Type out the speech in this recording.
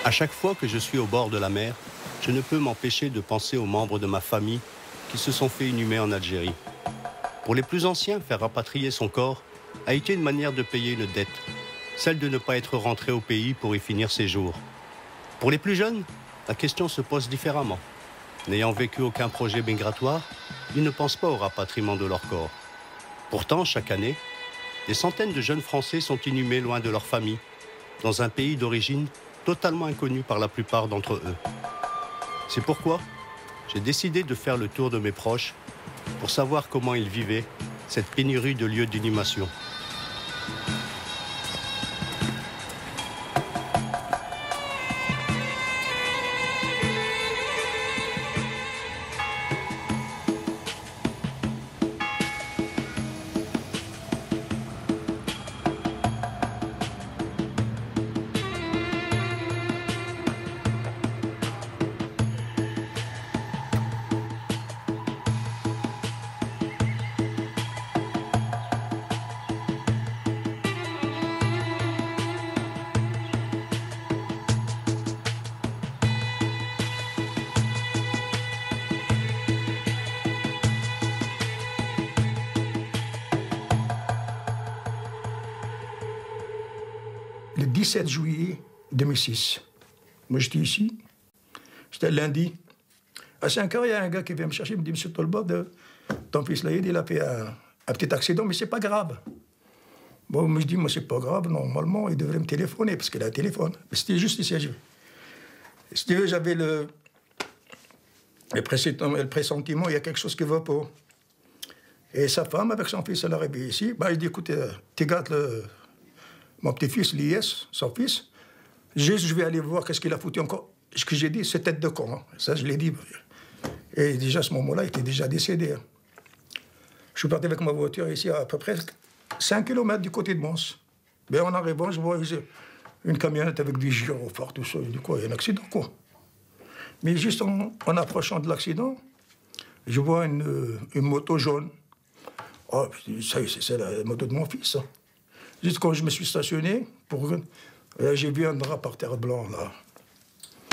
À chaque fois que je suis au bord de la mer, je ne peux m'empêcher de penser aux membres de ma famille qui se sont fait inhumer en Algérie. Pour les plus anciens, faire rapatrier son corps a été une manière de payer une dette, celle de ne pas être rentré au pays pour y finir ses jours. Pour les plus jeunes, la question se pose différemment. N'ayant vécu aucun projet migratoire, ils ne pensent pas au rapatriement de leur corps. Pourtant, chaque année, des centaines de jeunes Français sont inhumés loin de leur famille, dans un pays d'origine totalement inconnu par la plupart d'entre eux. C'est pourquoi j'ai décidé de faire le tour de mes proches pour savoir comment ils vivaient cette pénurie de lieux d'inhumation. Le 17 juillet 2006. Moi, j'étais ici. C'était lundi. À 5 heures, il y a un gars qui vient me chercher. Il me dit, Monsieur Tolbod, ton fils Laïd, il a fait un petit accident, mais c'est pas grave. Bon, moi, je dis, moi, c'est pas grave. Normalement, il devrait me téléphoner, parce qu'il a un téléphone. Mais c'était juste ici. Si tu veux, j'avais le pressentiment, il y a quelque chose qui va pas. Et sa femme, avec son fils, elle est arrivée ici. Ben, il dit, écoute, tu gardes mon petit-fils, l'IS, son fils, juste, je vais aller voir qu'est-ce qu'il a foutu encore. Ce que j'ai dit, c'est tête de con. Hein. Ça, je l'ai dit. Et déjà, à ce moment-là, il était déjà décédé. Hein. Je suis parti avec ma voiture ici, à peu près 5 km du côté de Mons. Mais en arrivant, je vois une camionnette avec des gyrophares, tout ça. Du coup, il y a un accident, quoi. Mais juste en approchant de l'accident, je vois une moto jaune. Oh, ça y est, c'est la moto de mon fils. Hein. Juste quand je me suis stationné, j'ai vu un drap par terre blanc, là.